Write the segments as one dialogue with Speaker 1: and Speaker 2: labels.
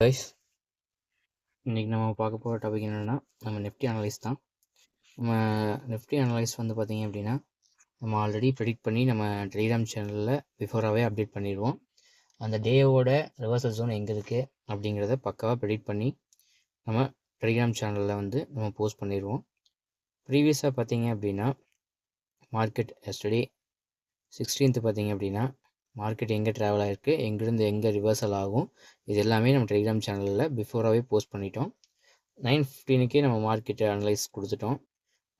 Speaker 1: Guys, இன்றைக்கி நம்ம பார்க்க போகிற டாபிக் என்னென்னா நம்ம நிஃப்டி அனலைஸ் தான். நம்ம நிஃப்டி அனலைஸ் வந்து பார்த்திங்க அப்படின்னா நம்ம ஆல்ரெடி ப்ரெடிக்ட் பண்ணி நம்ம டெலிகிராம் சேனலில் பிஃபோராகவே அப்டேட் பண்ணிடுவோம். அந்த டேவோட ரிவர்சல் ஜோன் எங்கே இருக்குது அப்படிங்கிறத பக்காவாக ப்ரெடிக்ட் பண்ணி நம்ம டெலிகிராம் சேனலில் வந்து நம்ம போஸ்ட் பண்ணிடுவோம். ப்ரீவியஸாக பார்த்திங்க அப்படின்னா மார்க்கெட் எஸ்டர்டே 16th பார்த்திங்க அப்படின்னா மார்க்கெட் எங்கே ட்ராவல் ஆகிருக்கு, எங்கேருந்து எங்கே ரிவர்சல் ஆகும், இது எல்லாமே நம்ம டெலிகிராம் சேனலில் பிஃபோராகவே போஸ்ட் பண்ணிட்டோம். 9:15 நம்ம மார்க்கெட்டை அனலைஸ் கொடுத்துட்டோம்.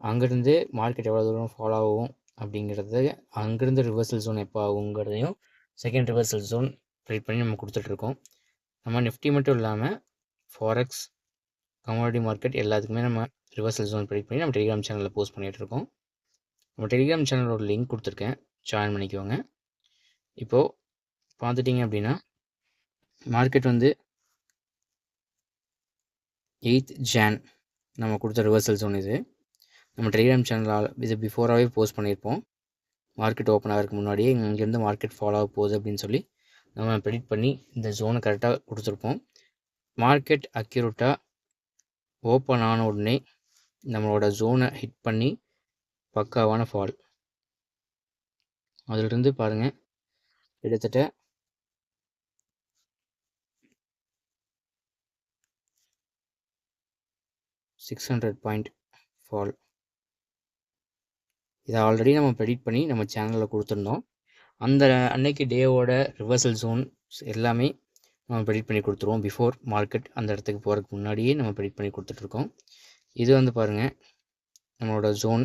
Speaker 1: அங்கேருந்து மார்க்கெட் எவ்வளோ தூரம் ஃபாலோ ஆகும் அப்படிங்கிறது, அங்கேருந்து ரிவர்சல் ஜோன் எப்போ ஆகுங்கிறதையும் செகண்ட் ரிவர்சல் ஜோன் ப்ரெடிக்ட் பண்ணி நம்ம கொடுத்துட்ருக்கோம். நம்ம நிஃப்டி மட்டும் இல்லாமல் ஃபாரெக்ஸ், கமோடிட்டி மார்க்கெட் எல்லாத்துக்குமே நம்ம ரிவர்சல் ஜோன் ப்ரெடிக்ட் பண்ணி நம்ம டெலிகிராம் சேனலில் போஸ்ட் பண்ணிகிட்ருக்கோம். நம்ம டெலிகிராம் சேனலோட லிங்க் கொடுத்துருக்கேன், ஜாயின் பண்ணிக்கோங்க. இப்போது பார்த்துட்டிங்க அப்படின்னா மார்க்கெட் வந்து 8th Jan நம்ம கொடுத்த ரிவர்சல் ஜோன் இது. நம்ம டெலிகிராம் சேனலில் இது பிஃபோராகவே போஸ்ட் பண்ணியிருப்போம். மார்க்கெட் ஓப்பன் ஆகிறதுக்கு முன்னாடியே இங்கேருந்து மார்க்கெட் ஃபாலோ ஆக போகுது அப்படின்னு சொல்லி நம்ம ப்ரெடிக்ட் பண்ணி இந்த ஜோனை கரெக்டாக கொடுத்துருப்போம். மார்க்கெட் அக்யூரேட்டாக ஓப்பன் ஆன உடனே நம்மளோட ஜோனை ஹிட் பண்ணி பக்காவான ஃபால். அதிலிருந்து பாருங்கள், கிட்டத்தட்ட 600 பாயிண்ட் ஃபால். இதை ஆல்ரெடி நம்ம ப்ரெடிக்ட் பண்ணி நம்ம சேனலில் கொடுத்துருந்தோம். அந்த அன்னைக்கு டேவோட ரிவர்சல் ஜோன்ஸ் எல்லாமே நம்ம ப்ரெடிக்ட் பண்ணி கொடுத்துருவோம். பிஃபோர் மார்க்கெட் அந்த இடத்துக்கு போகிறதுக்கு முன்னாடியே நம்ம ப்ரெடிக்ட் பண்ணி கொடுத்துட்ருக்கோம். இது வந்து பாருங்கள், நம்மளோட ஜோன்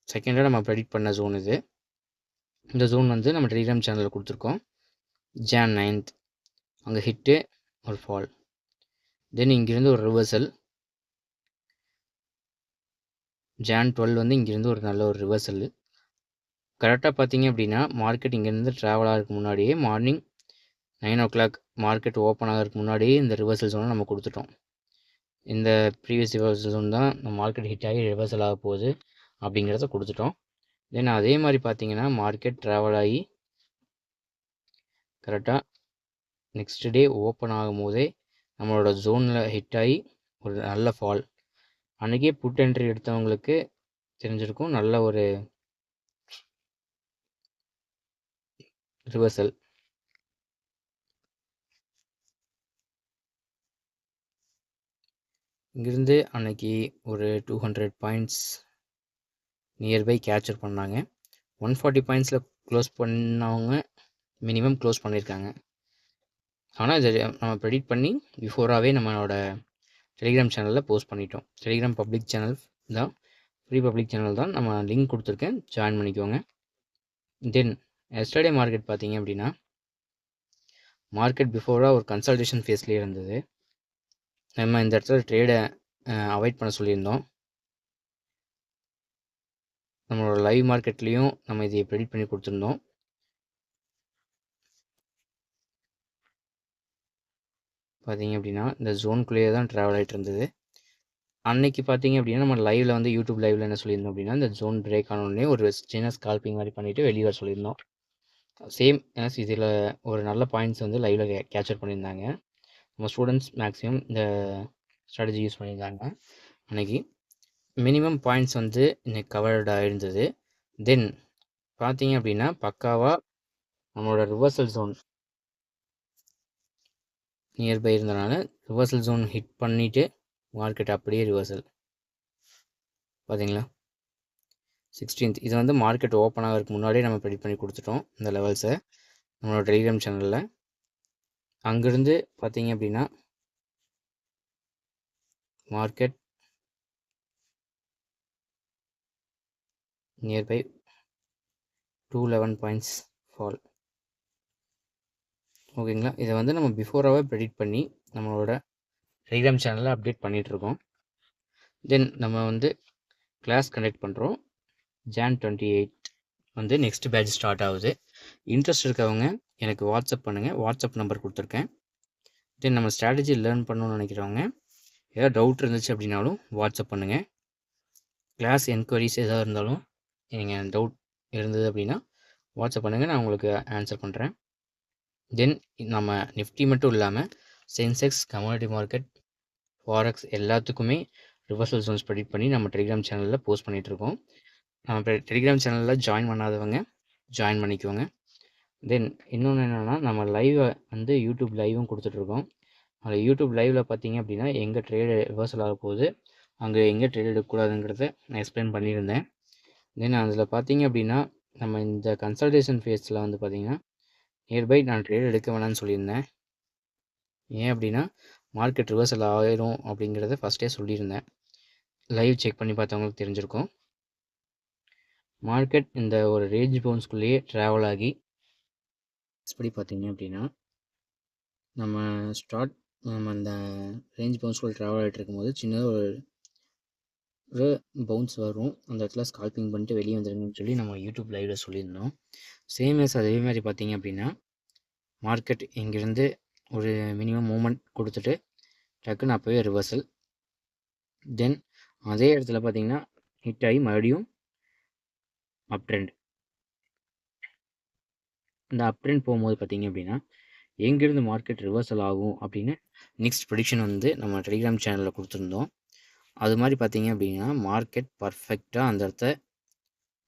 Speaker 1: செகண்டாக நம்ம ப்ரெடிக்ட் பண்ண ஜோன் இது. இந்த ஜோன் வந்து நம்ம டெலிகிராம் சேனலில் கொடுத்துருக்கோம். Jan 9th அங்கே ஹிட்டு, ஒரு ஃபால். தென் இங்கேருந்து ஒரு ரிவர்சல். Jan 12 வந்து இங்கேருந்து ஒரு நல்ல ஒரு ரிவர்சல். கரெக்டாக பார்த்தீங்க அப்படின்னா மார்க்கெட் இங்கேருந்து ட்ராவல் ஆகிறதுக்கு முன்னாடியே மார்னிங் 9 o'clock மார்க்கெட் ஓப்பன் ஆகிறதுக்கு முன்னாடியே இந்த ரிவர்சல் ஜோனை நம்ம கொடுத்துட்டோம். இந்த ப்ரீவியஸ் ரிவர்சல் ஜோன் தான் நம்ம மார்க்கெட் ஹிட் ஆகி ரிவர்சல் ஆக போகுது அப்படிங்கிறத கொடுத்துட்டோம். தென் அதே மாதிரி பார்த்தீங்கன்னா மார்க்கெட் ட்ராவல் ஆகி கரெக்டாக நெக்ஸ்ட் டே ஓப்பன் ஆகும் போதே நம்மளோட ஜோனில் ஹிட் ஆகி ஒரு நல்ல ஃபால். அன்றைக்கே புட் என்ட்ரி எடுத்தவங்களுக்கு தெரிஞ்சிருக்கும், நல்ல ஒரு ரிவர்சல். இங்கிருந்து அன்னைக்கு ஒரு 200 பாயிண்ட்ஸ் நியர்பை கேப்சர் பண்ணாங்க. 140 பாயிண்ட்ஸில் க்ளோஸ் பண்ணவங்க மினிமம் க்ளோஸ் பண்ணியிருக்காங்க. ஆனால் இதை நம்ம ப்ரெடிக்ட் பண்ணி பிஃபோராகவே நம்மளோட டெலிகிராம் சேனலில் போஸ்ட் பண்ணிட்டோம். டெலிகிராம் பப்ளிக் சேனல் தான், ஃப்ரீ பப்ளிக் சேனல் தான். நம்ம லிங்க் கொடுத்துருக்கேன், ஜாயின் பண்ணிக்கோங்க. தென் எஸ்டர்டே மார்க்கெட் பார்த்தீங்க அப்படின்னா மார்க்கெட் பிஃபோராக ஒரு கன்சல்டேஷன் ஃபேஸ்லேயே இருந்தது. நம்ம இந்த இடத்துல ட்ரேடை அவாய்ட் பண்ண சொல்லியிருந்தோம். நம்மளோட லைவ் மார்க்கெட்லேயும் நம்ம இதை ப்ரெடிக்ட் பண்ணி கொடுத்துருந்தோம். பார்த்தீங்க அப்படின்னா இந்த ஜோனுக்குள்ளேயே தான் ட்ராவல் ஆகிட்டு இருந்தது. அன்னைக்கு பார்த்தீங்க அப்படின்னா நம்ம லைவில் வந்து யூடியூப் லைவில் என்ன சொல்லியிருந்தோம் அப்படின்னா, இந்த ஜோன் பிரேக் ஆனோடனே ஒரு சின்ன ஸ்கால்பிங் மாதிரி பண்ணிவிட்டு வெளியே வர சொல்லியிருந்தோம். சேம் இதில் ஒரு நல்ல பாயிண்ட்ஸ் வந்து லைவில் கேப்சர் பண்ணியிருந்தாங்க. நம்ம ஸ்டூடெண்ட்ஸ் மேக்ஸிமம் இந்த ஸ்ட்ராட்டஜி யூஸ் பண்ணியிருந்தாங்க. அன்றைக்கி மினிமம் பாயிண்ட்ஸ் வந்து இன்னைக்கு கவர்ட் ஆகிருந்தது. தென் பார்த்தீங்க அப்படின்னா பக்காவாக நம்மளோட ரிவர்சல் ஜோன் நியர்பை இருந்தனால ரிவர்சல் ஜோன் ஹிட் பண்ணிவிட்டு மார்க்கெட் அப்படியே ரிவர்சல். பார்த்தீங்களா, 16th இது வந்து மார்க்கெட் ஓப்பன் ஆகிறதுக்கு முன்னாடியே நம்ம ப்ரெடிக்ட் பண்ணி கொடுத்துட்டோம் இந்த லெவல்ஸை நம்மளோட டெலிகிராம் சேனலில். அங்கேருந்து பார்த்தீங்க அப்படின்னா மார்க்கெட் நியர்பை 211 பாயிண்ட்ஸ் ஃபால். ஓகேங்களா, இதை வந்து நம்ம பிஃபோராகவே ப்ரெடிக்ட் பண்ணி நம்மளோட டெலிகிராம் சேனலில் அப்டேட் பண்ணிகிட்ருக்கோம். தென் நம்ம வந்து கிளாஸ் கண்டக்ட் பண்ணுறோம். Jan 28 வந்து நெக்ஸ்ட் பேட்ச் ஸ்டார்ட் ஆகுது. இன்ட்ரெஸ்ட் இருக்கவங்க எனக்கு வாட்ஸ்அப் பண்ணுங்கள், வாட்ஸ்அப் நம்பர் கொடுத்துருக்கேன். தென் நம்ம ஸ்ட்ராட்டஜி லேர்ன் பண்ணணும்னு நினைக்கிறவங்க ஏதாவது டவுட் இருந்துச்சு அப்படின்னாலும் வாட்ஸ்அப் பண்ணுங்கள். கிளாஸ் என்கொயரிஸ் எதாவது இருந்தாலும் நீங்கள் டவுட் இருந்தது அப்படின்னா வாட்ஸ்அப் பண்ணுங்கள், நான் உங்களுக்கு ஆன்சர் பண்ணுறேன். தென் நம்ம நிஃப்டி மட்டும் இல்லாமல் சென்செக்ஸ், கமாடிட்டி மார்க்கெட், ஃபாரெக்ஸ் எல்லாத்துக்குமே ரிவர்சல் ஜோன்ஸ் ப்ரெடிக்ட் பண்ணி நம்ம டெலிகிராம் சேனலில் போஸ்ட் பண்ணிகிட்ருக்கோம். நம்ம டெலிகிராம் சேனலில் ஜாயின் பண்ணாதவங்க ஜாயின் பண்ணிக்கோங்க. தென் இன்னொன்று என்னென்னா, நம்ம லைவை வந்து யூடியூப் லைவும் கொடுத்துட்ருக்கோம். அந்த யூடியூப் லைவில் பார்த்தீங்க அப்படின்னா எங்கே ட்ரேடு ரிவர்சல் ஆக போகுது, அங்கே எங்கே ட்ரேட் எடுக்கக்கூடாதுங்கிறத நான் எக்ஸ்பிளைன் பண்ணியிருந்தேன். தென் அதில் பார்த்தீங்க அப்படின்னா நம்ம இந்த கன்சல்டேஷன் ஃபேஸில் வந்து பார்த்தீங்கன்னா நியர்பை நான் ட்ரேட் எடுக்க வேணாம்னு சொல்லியிருந்தேன். ஏன் அப்படின்னா மார்க்கெட் ரிவர்சல் ஆயிரும் அப்படிங்கிறத ஃபஸ்ட்டே சொல்லியிருந்தேன். லைவ் செக் பண்ணி பார்த்தவங்களுக்கு தெரிஞ்சிருக்கும். மார்க்கெட் இந்த ஒரு ரேஞ்ச் பவுன்ஸ்குள்ளேயே ட்ராவல் ஆகி படி பார்த்தீங்க அப்படின்னா நம்ம அந்த ரேஞ்ச் பவுன்ஸ்குள்ளே ட்ராவல் ஆகிட்டு இருக்கும்போது சின்னதாக ஒரு பவுன்ஸ் வரும். அந்த இடத்துல ஸ்கால்பிங் பண்ணிட்டு வெளியே வந்துருங்கன்னு சொல்லி நம்ம யூடியூப் லைவில் சொல்லியிருந்தோம். சேம் அதே மாதிரி பார்த்தீங்க அப்படின்னா மார்க்கெட் இங்கேருந்து ஒரு மினிமம் மூமெண்ட் கொடுத்துட்டு டக்குன்னு அப்போவே ரிவர்சல். தென் அதே இடத்துல பார்த்தீங்கன்னா ஹிட் ஆகி மறுபடியும் அப் ட்ரெண்ட். இந்த அப் ட்ரெண்ட் போகும்போது பார்த்தீங்க அப்படின்னா எங்கேருந்து மார்க்கெட் ரிவர்சல் ஆகும் அப்படின்னு நெக்ஸ்ட் ப்ரெடிக்ஷன் வந்து நம்ம டெலிகிராம் சேனலில் கொடுத்துருந்தோம். அது மாதிரி பார்த்தீங்க அப்படின்னா மார்க்கெட் பர்ஃபெக்டாக அந்த இடத்த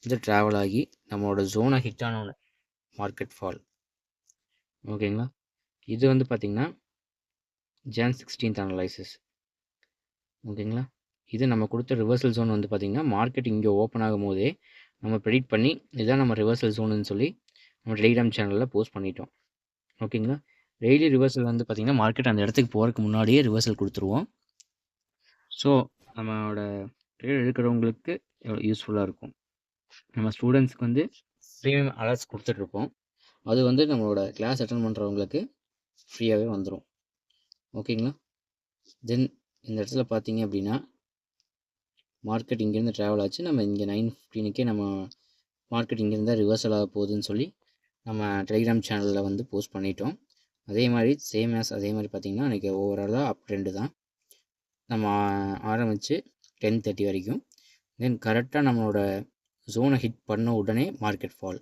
Speaker 1: வந்து ட்ராவல் ஆகி நம்மளோட ஜோனை ஹிட் ஆனோன்னு மார்க்கெட் ஃபால். ஓகேங்களா, இது வந்து பார்த்திங்கன்னா Jan 16th அனலைசிஸ். ஓகேங்களா, இது நம்ம கொடுத்த ரிவர்சல் ஜோன் வந்து பார்த்திங்கன்னா மார்க்கெட் இங்கே ஓப்பன் ஆகும் போதே நம்ம ப்ரெடிக்ட் பண்ணி இதுதான் நம்ம ரிவர்சல் ஜோனுன்னு சொல்லி நம்ம டெலிகிராம் சேனலில் போஸ்ட் பண்ணிட்டோம். ஓகேங்களா, டெய்லி ரிவர்சல் வந்து பார்த்திங்கன்னா மார்க்கெட் அந்த இடத்துக்கு போகிறதுக்கு முன்னாடியே ரிவர்சல் கொடுத்துருவோம். ஸோ நம்மளோட ட்ரேட் எடுக்கிறவங்களுக்கு யூஸ்ஃபுல்லாக இருக்கும். நம்ம ஸ்டூடெண்ட்ஸ்க்கு வந்து ப்ரீமியம் அலர்ட்ஸ் கொடுத்துட்ருப்போம். அது வந்து நம்மளோட கிளாஸ் அட்டன் பண்ணுறவங்களுக்கு ஃப்ரீயாகவே வந்துடும். ஓகேங்களா, தென் இந்த இடத்துல பார்த்தீங்க அப்படின்னா மார்க்கெட் இங்கேருந்து ட்ராவல் ஆச்சு. நம்ம இங்கே 9:15க்கே நம்ம மார்க்கெட் இங்கேருந்து ரிவர்சல் ஆக போகுதுன்னு சொல்லி நம்ம டெலிகிராம் சேனலில் வந்து போஸ்ட் பண்ணிட்டோம். அதே மாதிரி அதே மாதிரி பார்த்திங்கன்னா அன்றைக்கி ஓவராலாக அப் ட்ரெண்டு தான். நம்ம ஆரம்பித்து 10:30 வரைக்கும். தென் கரெக்டாக நம்மளோட ஜோனை ஹிட் பண்ண உடனே மார்க்கெட் ஃபால்.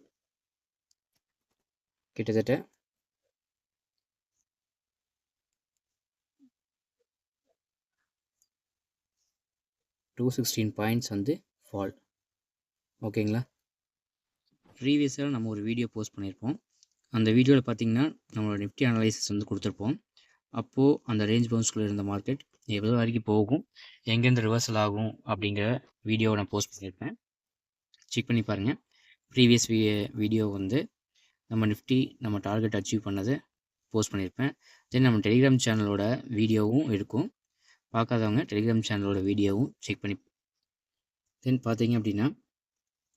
Speaker 1: கிட்டத்தட்ட 216 பாயிண்ட்ஸ் வந்து ஃபால். ஓகேங்களா, ப்ரீவியஸாக நம்ம ஒரு வீடியோ போஸ்ட் பண்ணியிருப்போம். அந்த வீடியோவில் பார்த்திங்கன்னா நம்மளோட நிஃப்டி அனலைசிஸ் வந்து கொடுத்துருப்போம். அப்போது அந்த ரேஞ்ச் பவுன்ஸ்குள்ளே இருந்த மார்க்கெட் எவ்வளோ வரைக்கும் போகும், எங்கேருந்து ரிவர்சல் ஆகும் அப்படிங்கிற வீடியோவை நான் போஸ்ட் பண்ணியிருப்பேன். செக் பண்ணி பாருங்கள். ப்ரீவியஸ் வீடியோ வந்து நம்ம நிஃப்டி நம்ம டார்கெட் அச்சீவ் பண்ணதை போஸ்ட் பண்ணியிருப்பேன். தென் நம்ம டெலிகிராம் சேனலோட வீடியோவும் இருக்கும். பார்க்காதவங்க டெலிகிராம் சேனலோட வீடியோவும் செக் பண்ணி. தென் பார்த்தீங்க அப்படின்னா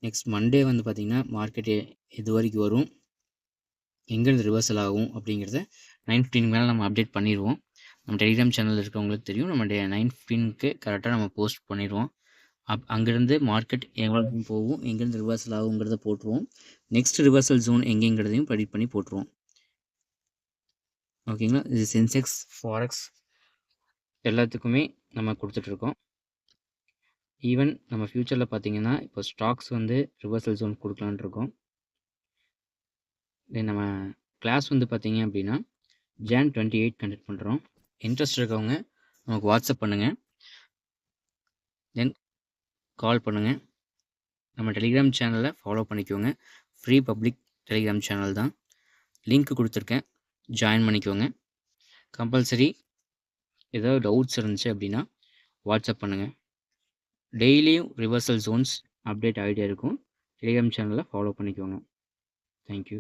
Speaker 1: நெக்ஸ்ட் மண்டே வந்து பார்த்திங்கன்னா மார்க்கெட்டு இது வரைக்கும் வரும், எங்கேருந்து ரிவர்சல் ஆகும் அப்படிங்கிறத 9:15 மேலே நம்ம அப்டேட் பண்ணிடுவோம். நம்ம டெலிகிராம் சேனலில் இருக்கிறவங்களுக்கு தெரியும். நம்ம 9:15க்கு கரெக்டாக நம்ம போஸ்ட் பண்ணிடுவோம். அங்கேருந்து மார்க்கெட் எவ்வளோ போகும், எங்கேருந்து ரிவர்சல் ஆகுங்கிறத போட்டுருவோம். நெக்ஸ்ட் ரிவர்சல் ஜோன் எங்கேங்கிறதையும் ப்ரெடிக்ட் பண்ணி போட்டுருவோம். ஓகேங்களா, இது சென்செக்ஸ், ஃபாரெக்ஸ் எல்லாத்துக்குமே நம்ம கொடுத்துட்ருக்கோம். ஈவன் நம்ம ஃப்யூச்சரில் பார்த்திங்கன்னா இப்போ ஸ்டாக்ஸ் வந்து ரிவர்சல் ஜோன் கொடுக்கலான் இருக்கோம். தென் நம்ம கிளாஸ் வந்து பார்த்திங்க அப்படின்னா Jan 28 கண்டக்ட் பண்ணுறோம். இன்ட்ரெஸ்ட் இருக்கவங்க நமக்கு வாட்ஸ்அப் பண்ணுங்கள், தென் கால் பண்ணுங்கள். நம்ம டெலிகிராம் சேனலை ஃபாலோ பண்ணிக்கோங்க. ஃப்ரீ பப்ளிக் டெலிகிராம் சேனல் தான். லிங்க் கொடுத்துருக்கேன், ஜாயின் பண்ணிக்கோங்க. கம்பல்சரி ஏதாவது டவுட்ஸ் இருந்துச்சு அப்படின்னா வாட்ஸ்அப் பண்ணுங்கள். டெய்லியும் ரிவர்சல் ஜோன்ஸ் அப்டேட் ஆகிட்டே இருக்கும். டெலிகிராம் சேனலை ஃபாலோ பண்ணிக்கோங்க. தேங்க்யூ.